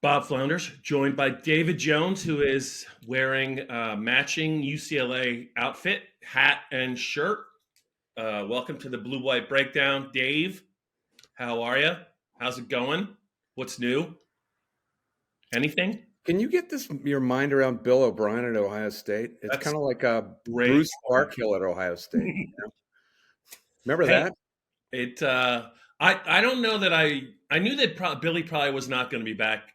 Bob Flounders, joined by David Jones, who is wearing a matching UCLA outfit, hat, and shirt. Welcome to the Blue White Breakdown. Dave, how are you? How's it going? What's new? Anything? Can you get your mind around Bill O'Brien at Ohio State? It's kind of like Bruce Barkhill at Ohio State. You know? Remember that? I don't know that I knew that Billy probably was not going to be back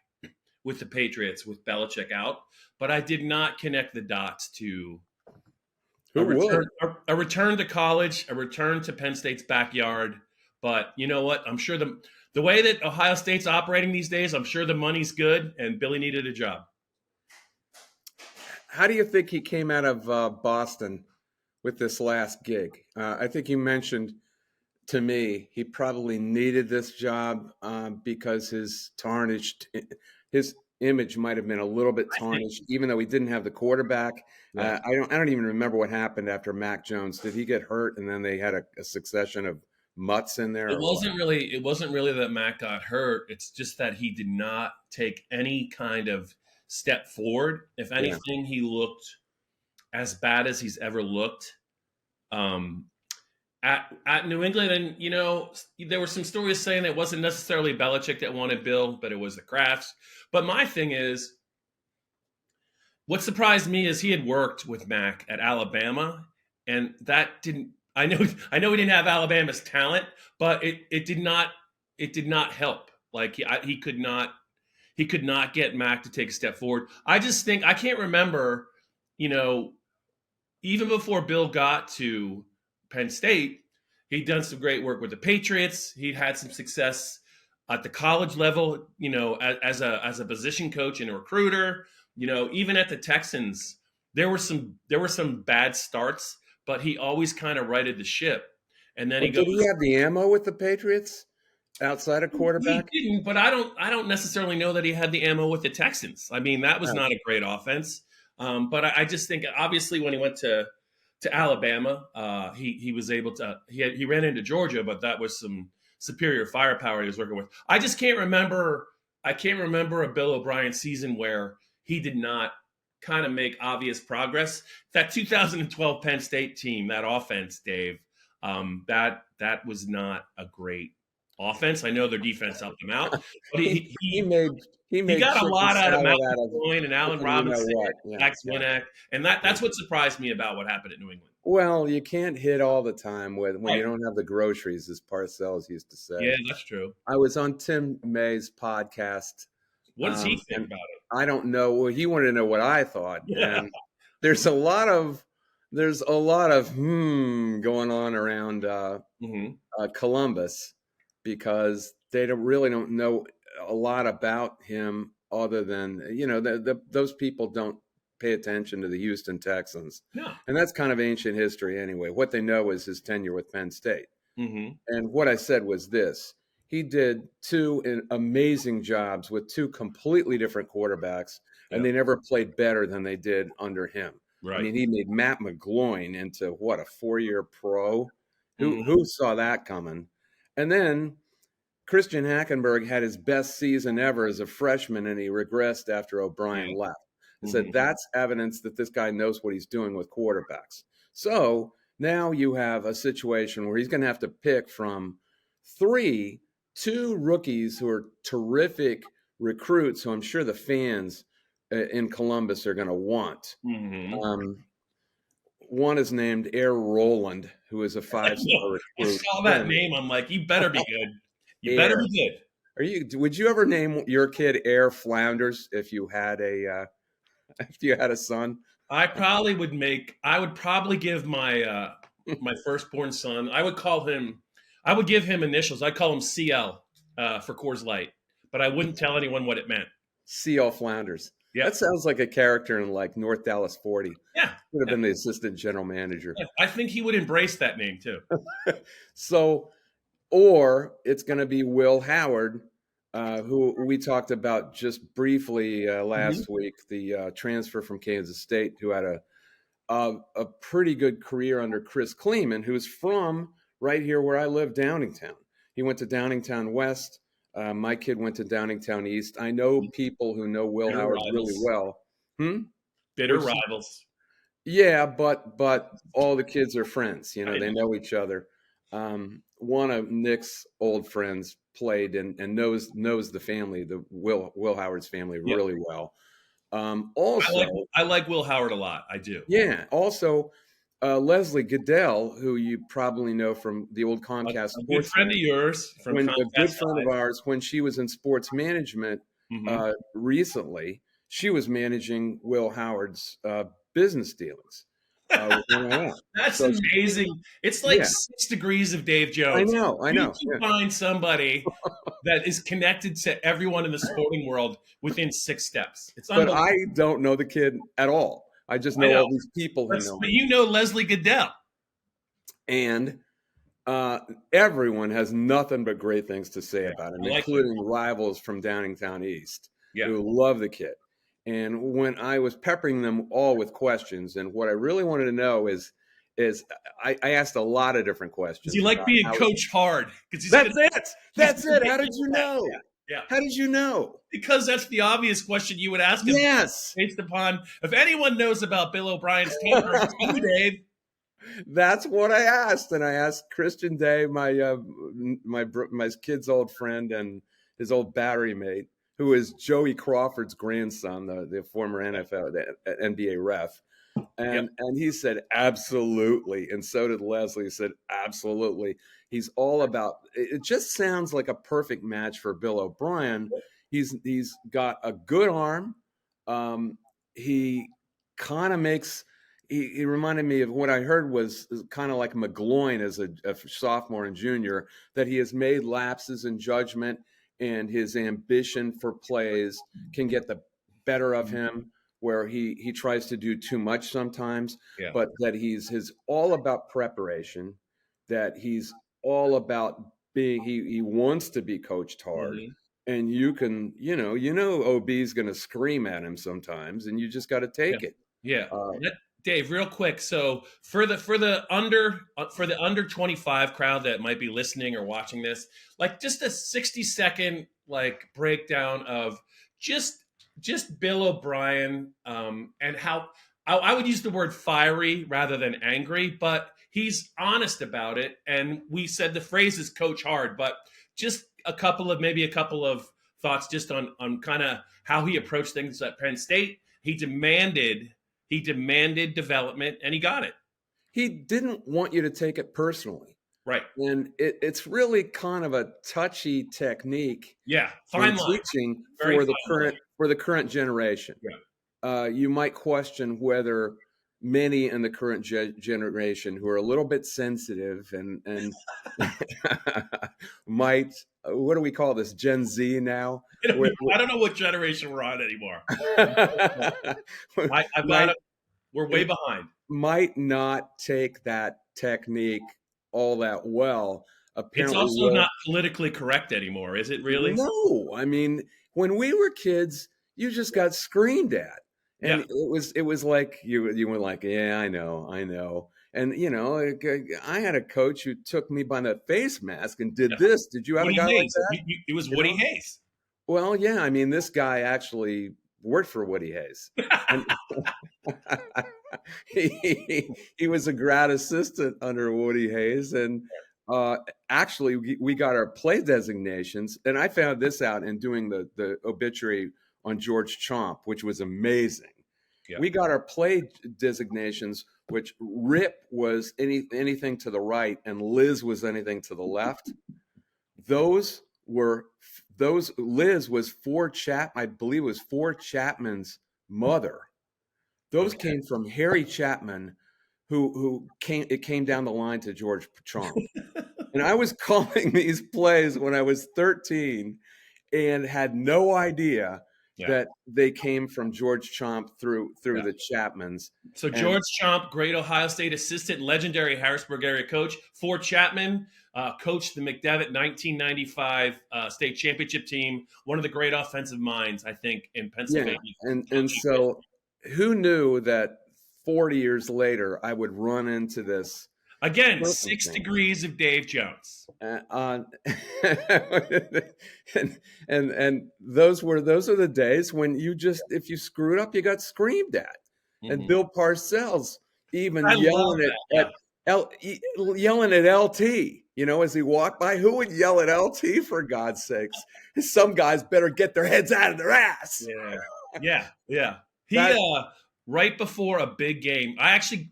with the Patriots with Belichick out, but I did not connect the dots to a return to college, a return to Penn State's backyard. But you know what? I'm sure the way that Ohio State's operating these days, I'm sure the money's good, and Billy needed a job. How do you think he came out of Boston with this last gig? I think you mentioned to me he probably needed this job because his image might have been a little bit tarnished, even though he didn't have the quarterback. Yeah. I don't even remember what happened after Mac Jones. Did he get hurt, and then they had a succession of mutts in there? It wasn't really that Mac got hurt. It's just that he did not take any kind of step forward. If anything, he looked as bad as he's ever looked. At New England, and you know, there were some stories saying it wasn't necessarily Belichick that wanted Bill, but it was the Krafts. But my thing is, what surprised me is he had worked with Mac at Alabama, and that didn't. I know he didn't have Alabama's talent, but it did not help. Like he could not get Mac to take a step forward. I just think I can't remember, you know, even before Bill got to Penn State, he'd done some great work with the Patriots. He'd had some success at the college level, you know, as a position coach and a recruiter. You know, even at the Texans, there were some bad starts, but he always kind of righted the ship. And then did he have the ammo with the Patriots outside of quarterback? He didn't, but I don't necessarily know that he had the ammo with the Texans. I mean, that was not a great offense. But I just think obviously when he went to Alabama, he was able to. He ran into Georgia, but that was some superior firepower he was working with. I just can't remember. I can't remember a Bill O'Brien season where he did not kind of make obvious progress. That 2012 Penn State team, that offense, Dave, that was not a great offense. I know their defense helped him out, but he got a lot out of Matt Coyne and Allen Robinson, Max Winnack, and that's what surprised me about what happened at New England. Well, you can't hit all the time when you don't have the groceries, as Parcells used to say. Yeah, that's true. I was on Tim May's podcast. What does he think about it? I don't know. Well, he wanted to know what I thought. Yeah. And there's a lot of going on around Columbus, because they don't know a lot about him other than, you know, those people don't pay attention to the Houston Texans. No. And that's kind of ancient history anyway. What they know is his tenure with Penn State. Mm-hmm. And what I said was this. He did two amazing jobs with two completely different quarterbacks, and they never played better than they did under him. Right. I mean, he made Matt McGloin into, a 4-year pro? Who saw that coming? And then Christian Hackenberg had his best season ever as a freshman, and he regressed after O'Brien left. And said that's evidence that this guy knows what he's doing with quarterbacks. So now you have a situation where he's going to have to pick from two rookies who are terrific recruits, who I'm sure the fans in Columbus are going to want. Mm-hmm. One is named Air Roland, who is a 5-star recruit. I saw that name. I'm like, you better be good. You better be good. Would you ever name your kid Air Flounders if you had a son? I would probably give my my firstborn son, I would give him initials. I'd call him CL for Coors Light, but I wouldn't tell anyone what it meant. CL Flounders. Yeah. That sounds like a character in like North Dallas 40. Yeah. Would have been the assistant general manager. Yeah. I think he would embrace that name too. So, or it's going to be Will Howard, who we talked about just briefly last week, the transfer from Kansas State, who had a pretty good career under Chris Kleeman, who's from right here where I live, Downingtown. He went to Downingtown West, My kid went to Downingtown East. I know people who know Will Bitter Howard really rivals. well. Bitter Which, rivals. yeah, but all the kids are friends. I They know. know each other. One of Nick's old friends played and knows the family, the Will Howard's family, Yeah. really well. Also, I like Will Howard a lot. I do. yeah. Also, Leslie Goodell, who you probably know from the old Comcast A good Sports friend Center, of yours from when a good Comcast friend of Live. ours, when she was in sports management Mhm. recently, she was managing Will Howard's business dealings with NIL. That's So amazing. It's like yeah, 6 degrees of Dave I Jones. know, I You know. can Yeah. find somebody that is connected to everyone in the sporting world within 6 steps. It's But unbelievable. I don't know the kid at all. I just I know know. all these people who know But him. you know Leslie Goodell. And everyone has nothing but great things to say Yeah, about him, I like him. including rivals from Downingtown East Yeah. who love the kid. And when I was peppering them all with questions, and what I really wanted to know is I asked a lot of different Does he questions like about being how. coached hard? Because That's it. he's That's gonna it. make How did you you that. know? Yeah. How did you know? Because that's the obvious question you would ask him Yes. based upon if anyone knows about Bill O'Brien's tampering, it's you, Dave. That's what I asked, and I asked Christian Day, my kid's old friend and his old battery mate, who is Joey Crawford's grandson, the former NFL, the NBA ref, Yep. and he said absolutely, and so did Leslie. He said absolutely. He's all about. It just sounds like a perfect match for Bill O'Brien. He's got a good arm. He kind of makes. He reminded me of what I heard was kind of like McGloin as a sophomore and junior, that he has made lapses in judgment and his ambition for plays can get the better of him, where he tries to do too much sometimes, Yeah. but that he's all about preparation, that he's all about being he wants to be coached hard. Mhm. And you can, OB's going to scream at him sometimes, and you just got to Yeah. take it. Yeah. Uh, Dave, real quick. So for the under 25 crowd that might be listening or watching this, like just a 60-second like breakdown of just Bill O'Brien, and how I would use the word fiery rather than angry, but he's honest about it. And we said the phrase is coach hard, but just maybe a couple of thoughts just on kind of how he approached things at Penn State. He demanded development, and he got it. he didn't want you to take it personally. Right. And it's really kind of a touchy technique Yeah. in Fine line. teaching Very for the fine line. current generation. Yeah. You might question whether many in the current generation who are a little bit sensitive and might, what do we call this, Gen Z now? I don't know what generation we're on anymore. We're way behind. Might not take that technique all that well. It's Apparently, also not politically correct anymore, is it really? No, I mean, when we were kids, you just got screamed at, and Yeah. it was like you were like, yeah, I know, and I had a coach who took me by the face mask and did this. Did you have Woody a guy like Hayes. that? It was Woody Hayes. Well, yeah, I mean, this guy actually worked for Woody Hayes. And he was a grad assistant under Woody Hayes, and actually we got our play designations, and I found this out in doing the obituary on George Chomp, which was amazing. Yeah. We got our play designations, which Rip was anything to the right and Liz was anything to the left. Liz was I believe it was Ford Chapman's mother. Those came from Harry Chapman, who came down the line to George Chomp. And I was calling these plays when I was 13 and had no idea that they came from George Chomp through the Chapmans. So George Chomp, great Ohio State assistant, legendary Harrisburg area coach. Ford Chapman coached the McDevitt 1995 state championship team. One of the great offensive minds, I think, in Pennsylvania. Yeah. And so who knew that 40 years later I would run into this Again, 6 circumstance. degrees of Dave Jones. And those are the days when if you screwed up, you got screamed at. And Bill Parcells even I love yelling that. yelling at LT, as he walked by. Who would yell at LT, for God's sakes? Some guys better get their heads out of their ass. Yeah. He right before a big game,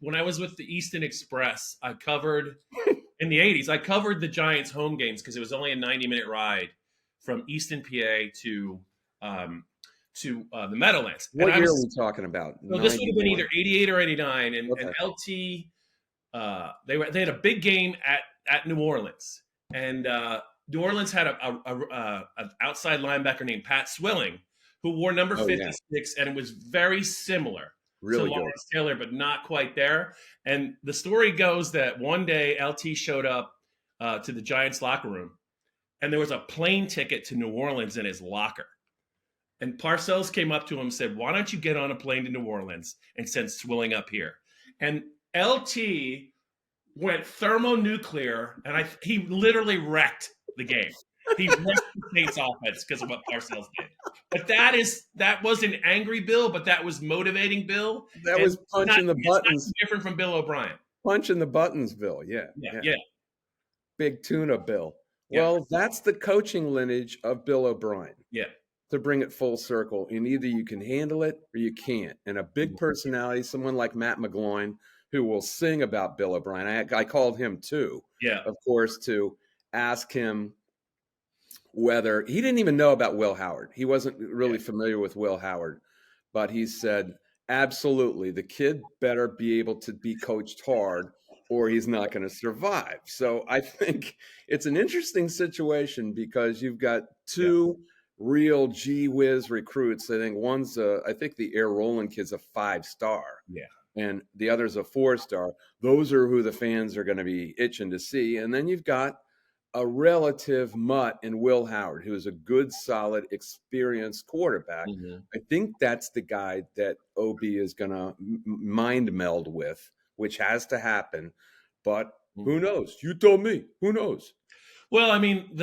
when I was with the Easton Express, I covered in the 80s, I covered the Giants home games because it was only a 90-minute ride from Easton, PA to the Meadowlands. What year are we talking about? So this would have been either 88 or 89, and Okay. LT they had a big game at New Orleans, and New Orleans had an outside linebacker named Pat Swilling who wore number 56, and it was very similar to Lawrence Taylor, but not quite there. And the story goes that one day LT showed up to the Giants locker room, and there was a plane ticket to New Orleans in his locker. And Parcells came up to him and said, "Why don't you get on a plane to New Orleans and send Swilling up here?" And LT went thermonuclear, and he literally wrecked the game. He wrecked the Saints offense because of what Parcells did. But that wasn't angry Bill, but that was motivating Bill. That was punching the buttons. It's not different from Bill O'Brien. Punching the buttons, Bill. Yeah. Big Tuna Bill. Yeah. Well, that's the coaching lineage of Bill O'Brien. Yeah. To bring it full circle, and either you can handle it or you can't. And a big personality, someone like Matt McGloin, who will sing about Bill O'Brien. I called him too. Yeah. Of course, to ask him whether he didn't even know about Will Howard. He wasn't really familiar with Will Howard, but he said, absolutely, the kid better be able to be coached hard or he's not going to survive. So I think it's an interesting situation because you've got two real gee whiz recruits. I think one's I think the Air Roland kid's a 5-star. Yeah. And the other's a 4-star. Those are who the fans are going to be itching to see. And then you've got a relative mutt in Will Howard, who is a good, solid, experienced quarterback. Mm-hmm. I think that's the guy that OB is going to mind meld with, which has to happen. But who knows? You told me. Who knows? Well, I mean,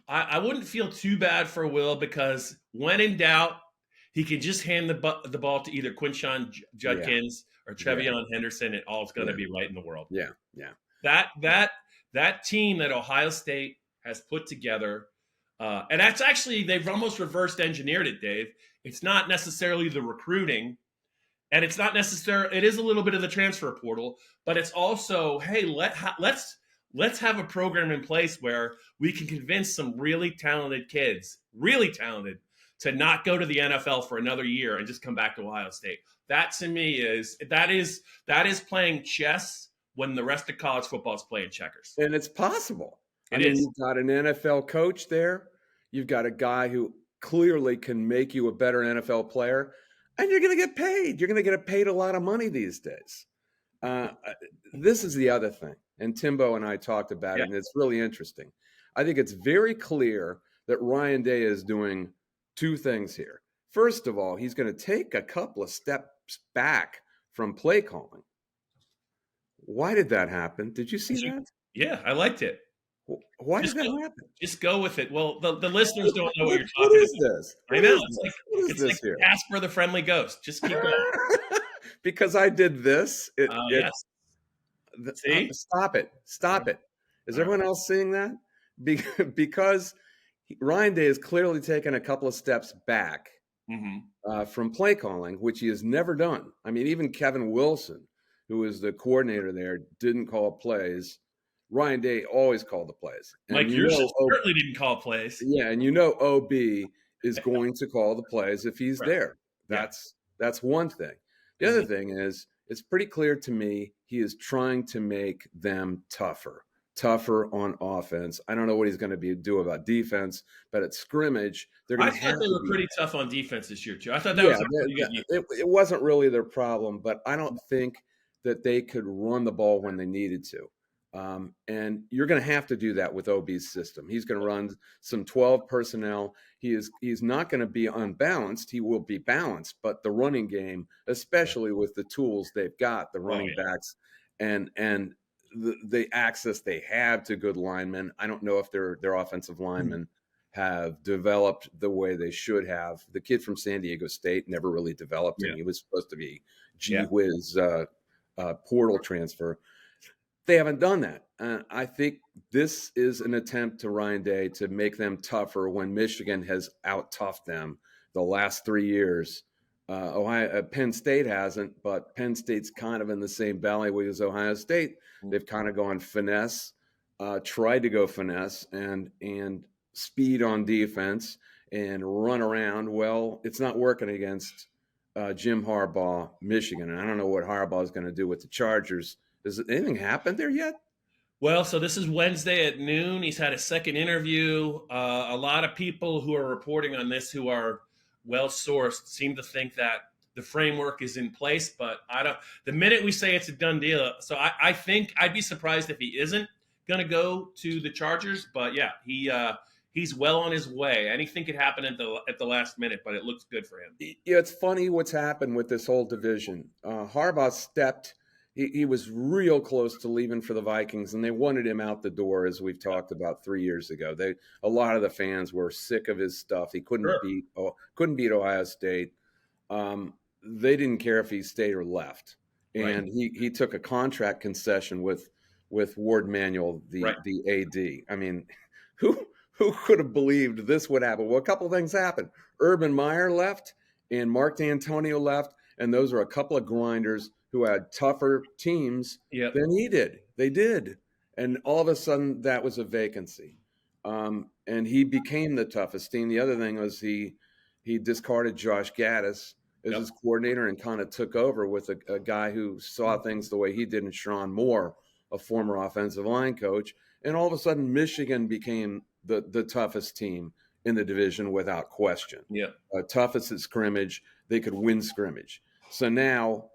I wouldn't feel too bad for Will because when in doubt, he can just hand the ball to either Quinshon Judkins or Trevion Henderson, and all's going to be right in the world. Yeah. That team that Ohio State has put together, and that's actually, they've almost reversed engineered it, Dave. It's not necessarily the recruiting, and it's not necessarily, it is a little bit of the transfer portal, but it's also, hey, let's have a program in place where we can convince some really talented kids, to not go to the NFL for another year and just come back to Ohio State. That to me is playing chess when the rest of college football is playing checkers. And it's possible. You've got an NFL coach there. You've got a guy who clearly can make you a better NFL player, and you're going to get paid. You're going to get paid a lot of money these days. This is the other thing. And Timbo and I talked about it, and it's really interesting. I think it's very clear that Ryan Day is doing two things here. First of all, he's going to take a couple of steps back from play calling. Why did that happen? Did you see that? Yeah, I liked it. Why did that happen? Just go with it. Well, the listeners don't know what you're talking about. What is this? I know. It's like Casper the Friendly Ghost. Just keep going. Because I did this. Yes. See? Stop it. Is everyone else seeing that? Because Ryan Day has clearly taken a couple of steps back from play calling, which he has never done. I mean, even Kevin Wilson, who was the coordinator there, didn't call plays. Ryan Day always called the plays. And Mike Yurcich certainly didn't call plays. Yeah, and OB is going to call the plays if he's there. That's one thing. The other thing is, it's pretty clear to me he is trying to make them tougher on offense. I don't know what he's going to do about defense, but at scrimmage, they're going to have to. I thought they were pretty tough on defense this year, too. I thought that was a pretty good it wasn't really their problem, but I don't think that they could run the ball when they needed to. And you're going to have to do that with OB's system. He's going to run some 12 personnel. He's not going to be unbalanced. He will be balanced, but the running game, especially with the tools they've got, the running backs and the access they have to good linemen. I don't know if their offensive linemen have developed the way they should have. The kid from San Diego State never really developed, and he was supposed to be gee whiz portal transfer. They haven't done that. I think this is an attempt to Ryan Day to make them tougher when Michigan has out-toughed them the last 3 years. Penn State hasn't, but Penn State's kind of in the same ballywick as Ohio State. They've kind of gone finesse, tried to go finesse and speed on defense and run around. Well, it's not working against Jim Harbaugh, Michigan. And I don't know what Harbaugh is going to do with the Chargers. Has anything happened there yet? Well, so this is Wednesday at noon. He's had a second interview. A lot of people who are reporting on this, who are well-sourced, seem to think that the framework is in place, but I don't. The minute we say it's a done deal, so I think I'd be surprised if he isn't going to go to the Chargers. But yeah, he's well on his way. Anything could happen at the last minute, but it looks good for him. Yeah, it's funny what's happened with this whole division. Harbaugh stepped. He was real close to leaving for the Vikings, and they wanted him out the door, as we've talked about 3 years ago. A lot of the fans were sick of his stuff. He couldn't beat Ohio State. They didn't care if he stayed or left, and he took a contract concession with Ward Manuel, the AD. I mean, who could have believed this would happen? Well, a couple of things happened. Urban Meyer left, and Mark D'Antonio left, and those are a couple of grinders who had tougher teams than he did. They did. And all of a sudden, that was a vacancy. And he became the toughest team. The other thing was he discarded Josh Gaddis as his coordinator and kind of took over with a guy who saw things the way he did in Sean Moore, a former offensive line coach. And all of a sudden, Michigan became the toughest team in the division without question. Toughest at scrimmage. They could win scrimmage. So now,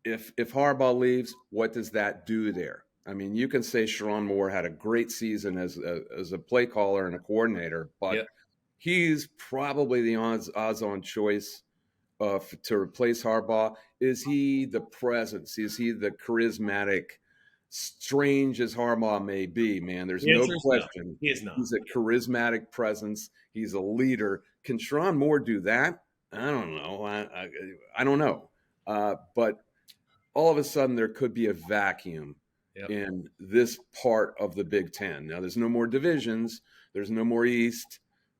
if Harbaugh leaves, what does that do there? I mean, you can say Sharon Moore had a great season as a play caller and a coordinator, but he's probably the odds-on choice to replace Harbaugh. Is he the presence? Is he the charismatic, strange as Harbaugh may be, man? There's no question. No, he is not. He's a charismatic presence. He's a leader. Can Sharon Moore do that? I don't know. I don't know. But all of a sudden there could be a vacuum in this part of the Big Ten. Now, there's no more divisions. There's no more East.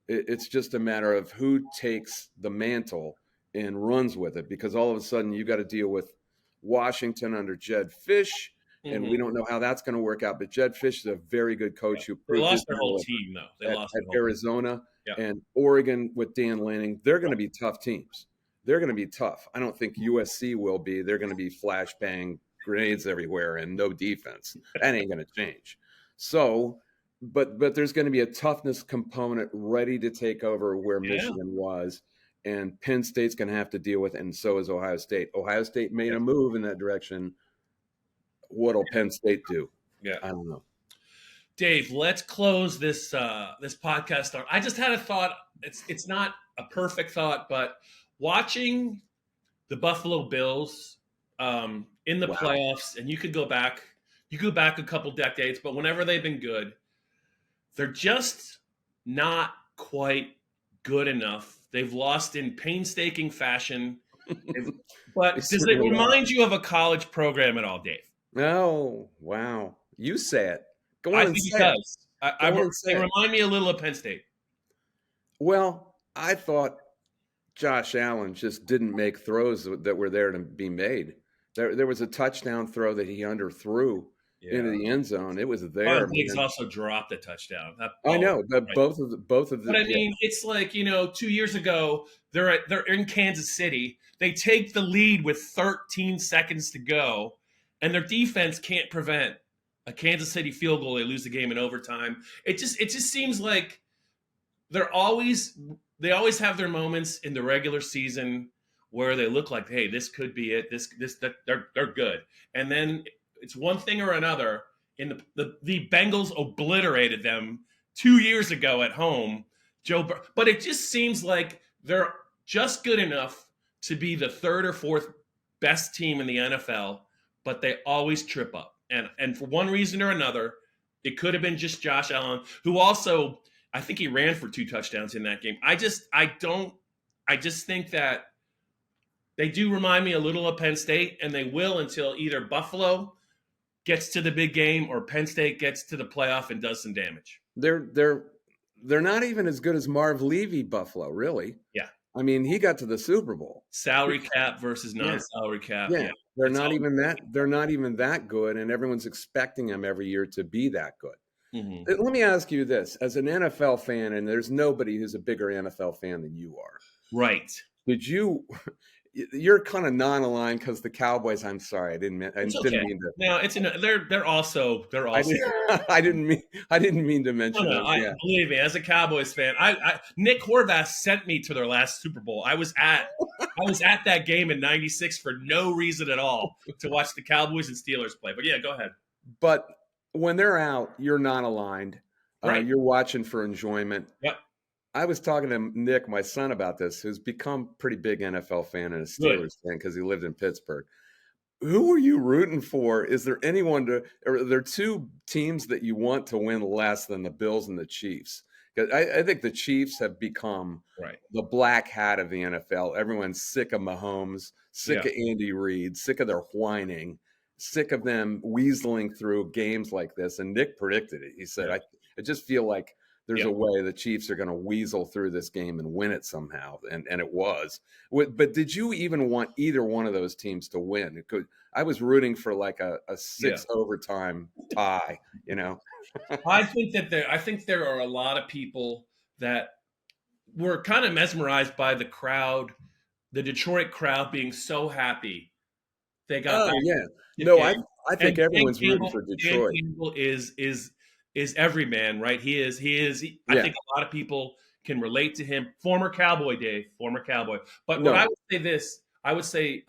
It's just a matter of who takes the mantle and runs with it, because all of a sudden you got to deal with Washington under Jed Fish, and we don't know how that's going to work out. But Jed Fish is a very good coach who lost their whole team, though. They lost at Arizona and Oregon with Dan Lanning. They're going to be tough teams. They're going to be tough. I don't think USC will be. They're going to be flashbang grenades everywhere and no defense. That ain't going to change. So, but there's going to be a toughness component ready to take over where Michigan was, and Penn State's going to have to deal with it, and so is Ohio State. Ohio State made a move in that direction. What'll Penn State do? I don't know. Dave, let's close this this podcast. I just had a thought. It's not a perfect thought, but watching the Buffalo Bills in the playoffs, and you could go back a couple decades, but whenever they've been good, they're just not quite good enough. They've lost in painstaking fashion. But does it remind you of a college program at all, Dave? Oh, wow. You say it. Go on and say it. They remind me a little of Penn State. Well, I thought Josh Allen just didn't make throws that were there to be made. There was a touchdown throw that he underthrew into the end zone. It was there. Diggs also dropped a touchdown. I know, but both of them. But I mean, it's like, 2 years ago, they're in Kansas City. They take the lead with 13 seconds to go, and their defense can't prevent a Kansas City field goal. They lose the game in overtime. It just seems like they always have their moments in the regular season where they look like, hey, this could be it. They're good. And then it's one thing or another. The Bengals obliterated them 2 years ago at home. But it just seems like they're just good enough to be the third or fourth best team in the NFL, but they always trip up. And for one reason or another, it could have been just Josh Allen, who also, I think he ran for 2 touchdowns in that game. I just think that they do remind me a little of Penn State, and they will until either Buffalo gets to the big game or Penn State gets to the playoff and does some damage. They're not even as good as Marv Levy Buffalo, really. Yeah. I mean, he got to the Super Bowl. Salary cap versus non-salary cap. Yeah. They're not even that good, and everyone's expecting them every year to be that good. Mm-hmm. Let me ask you this. As an NFL fan, and there's nobody who's a bigger NFL fan than you are. Right. You're kind of non-aligned because the Cowboys. I'm sorry, I didn't mean to. No, they're also. I didn't mean to mention. No, believe me, as a Cowboys fan, Nick Horvath sent me to their last Super Bowl. I was at that game in '96 for no reason at all to watch the Cowboys and Steelers play. But yeah, go ahead. But when they're out, you're non-aligned. Right. You're watching for enjoyment. Yep. I was talking to Nick, my son, about this, who's become a pretty big NFL fan and a Steelers fan because he lived in Pittsburgh. Who are you rooting for? Is there anyone are there 2 teams that you want to win less than the Bills and the Chiefs? Because I think the Chiefs have become the black hat of the NFL. Everyone's sick of Mahomes, sick of Andy Reid, sick of their whining, sick of them weaseling through games like this. And Nick predicted it. He said, I just feel like there's a way the Chiefs are going to weasel through this game and win it somehow, and it was. But did you even want either one of those teams to win? I was rooting for like a 6 overtime tie. I think there are a lot of people that were kind of mesmerized by the crowd, the Detroit crowd being so happy they got. Oh yeah, no, I think everyone's rooting for Detroit. Dan Campbell is every man, right? He is. I think a lot of people can relate to him. Former Cowboy, Dave. Former Cowboy. But I would say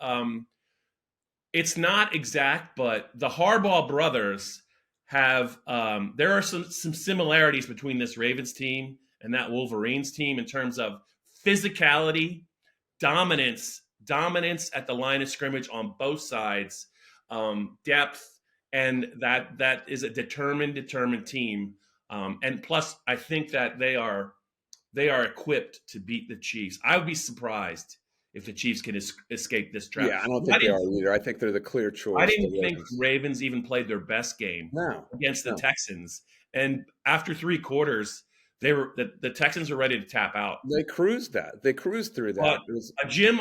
it's not exact, but the Harbaugh brothers have. There are some similarities between this Ravens team and that Wolverines team in terms of physicality, dominance at the line of scrimmage on both sides, depth. And that is a determined team. And plus, I think that they are equipped to beat the Chiefs. I would be surprised if the Chiefs can escape this trap. Yeah, I don't think they are either. I think they're the clear choice. I didn't think Ravens even played their best game against the Texans. And after 3 quarters, the Texans were ready to tap out. They cruised through that. A Jim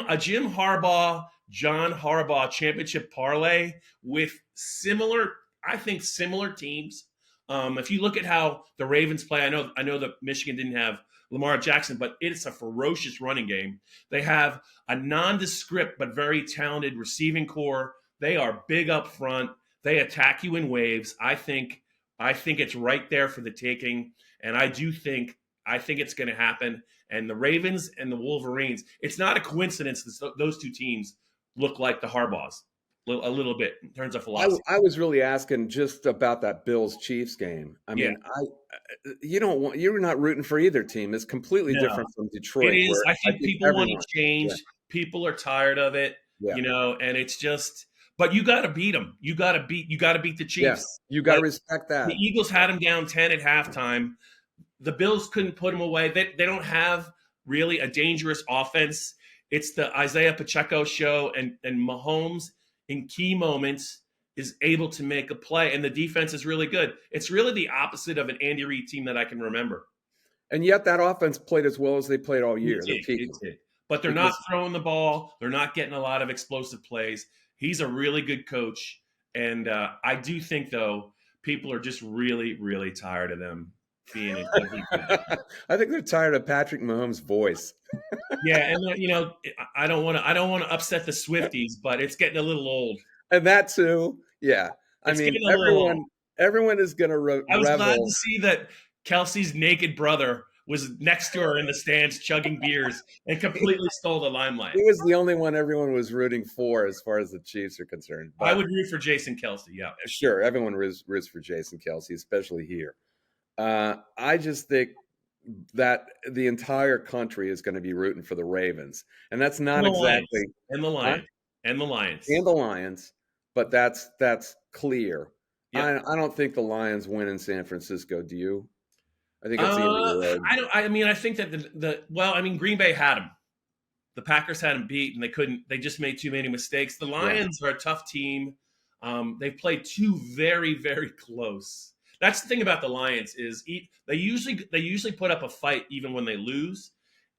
Harbaugh, John Harbaugh championship parlay with similar teams. If you look at how the Ravens play, I know that Michigan didn't have Lamar Jackson, but it's a ferocious running game. They have a nondescript but very talented receiving core. They are big up front. They attack you in waves. I think it's right there for the taking, and I think it's going to happen. And the Ravens and the Wolverines, it's not a coincidence that those 2 teams look like the Harbaughs a little bit in terms of philosophy. I was really asking just about that Bills-Chiefs game. I mean, you're not rooting for either team. It's completely different from Detroit. It is. I think people want to change. Yeah. People are tired of it, and it's just. But you got to beat them. You got to beat the Chiefs. Yes, you got to respect that. The Eagles had them down 10 at halftime. The Bills couldn't put them away. They don't have really a dangerous offense. It's the Isaiah Pacheco show, and Mahomes in key moments is able to make a play, and the defense is really good. It's really the opposite of an Andy Reid team that I can remember. And yet that offense played as well as they played all year. It did. But they're not throwing the ball. They're not getting a lot of explosive plays. He's a really good coach, and I do think, though, people are just really, really tired of them being in. I think they're tired of Patrick Mahomes' voice. Yeah, and I don't want to upset the Swifties, but it's getting a little old. And that too, yeah. Everyone is going to revel. I was glad to see that Kelsey's naked brother was next to her in the stands chugging beers and completely stole the limelight. He was the only one everyone was rooting for as far as the Chiefs are concerned. But I would root for Jason Kelsey, yeah. Sure, everyone roots for Jason Kelsey, especially here. I just think that the entire country is going to be rooting for the Ravens. And that's not exactly – And the Lions. And the Lions. And the Lions. But that's clear. Yep. I don't think the Lions win in San Francisco. Do you? I think it's the end of the road. I don't. I mean, I think that well, I mean, Green Bay had them. The Packers had them beat, and they couldn't. They just made too many mistakes. The Lions are a tough team. They've played two very, very close. That's the thing about the Lions is they usually put up a fight even when they lose.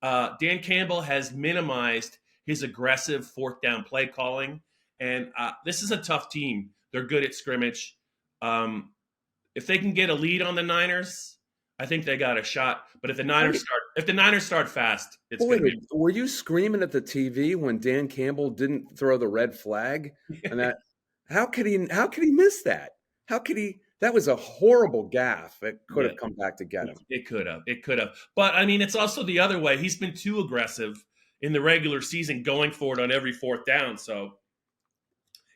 Dan Campbell has minimized his aggressive fourth down play calling, and this is a tough team. They're good at scrimmage. If they can get a lead on the Niners, I think they got a shot. But if the Niners start fast, it's going to be. Were you screaming at the TV when Dan Campbell didn't throw the red flag? And that how could he miss that? How could he? That was a horrible gaffe. It could have come back to get him. It could have. But I mean, it's also the other way. He's been too aggressive in the regular season, going for it on every fourth down. So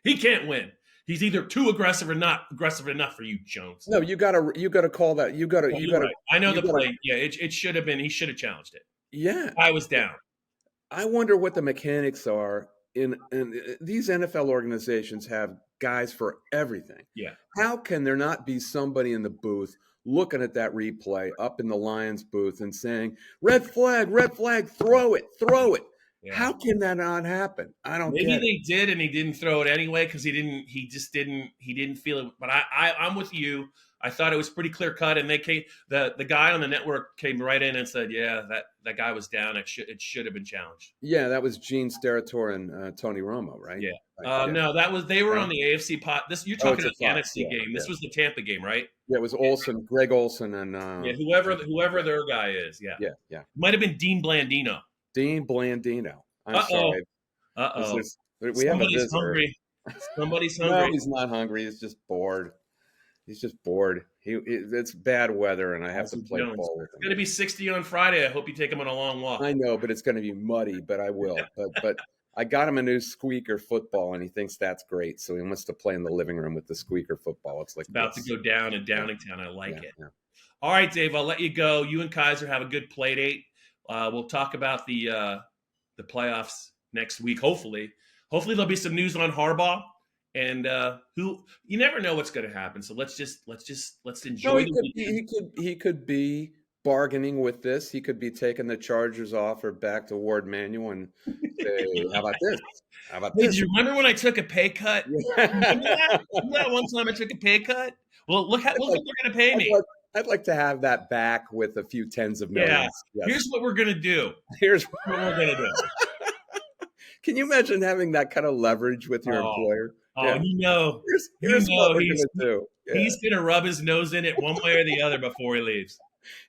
he can't win. He's either too aggressive or not aggressive enough for you, Jones. No, you gotta call that. You gotta. Right. I know the play. Yeah, it should have been. He should have challenged it. Yeah, I was down. I wonder what the mechanics are in these NFL organizations. Have guys for everything. Yeah. How can there not be somebody in the booth looking at that replay up in the Lions booth and saying, red flag, throw it. Yeah. How can that not happen? I don't. Maybe they did, and he didn't throw it anyway because he didn't feel it. But I'm with you. I thought it was pretty clear cut, and they came. The guy on the network came right in and said, "Yeah, that guy was down. It should have been challenged." Yeah, that was Gene Steratore and Tony Romo, right? Yeah. No, that was they were on the AFC pot. You're talking about the NFC game. This was the Tampa game, right? Yeah, it was Olsen, Greg Olsen, and whoever their guy is. Yeah. Yeah. Might have been Dean Blandino. Dean Blandino. I'm sorry. We have a visitor. Hungry. Somebody's hungry. No, he's not hungry. He's just bored. It's bad weather, and I have to play ball with him. It's going to be 60 on Friday. I hope you take him on a long walk. I know, but it's going to be muddy, but I will. But I got him a new squeaker football, and he thinks that's great. So he wants to play in the living room with the squeaker football. It's about to go down in Downingtown. I like it. Yeah. All right, Dave, I'll let you go. You and Kaiser have a good play date. We'll talk about the playoffs next week. Hopefully there'll be some news on Harbaugh. And you never know what's going to happen. So let's enjoy. No, he could be bargaining with this. He could be taking the Chargers offer back to Ward Manuel and say, "How about this? How about this?" Did you remember when I took a pay cut? Remember that one time I took a pay cut? Well, look what they're going to pay me. I'd like to have that back with a few tens of millions. Yeah. Yes. Here's what we're going to do. Here's what we're going to do. Can you imagine having that kind of leverage with your employer? Oh, yeah. Here's what we're going to do. Yeah. He's going to rub his nose in it one way or the other before he leaves.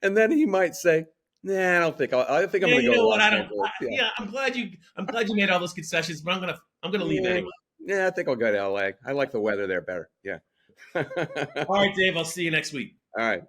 And then he might say, "Nah, I don't think I'm going to go." You know what? I'm glad you made all those concessions, but I'm going to leave anyway. Yeah, I think I'll go to LA. I like the weather there better. Yeah. All right, Dave. I'll see you next week. All right.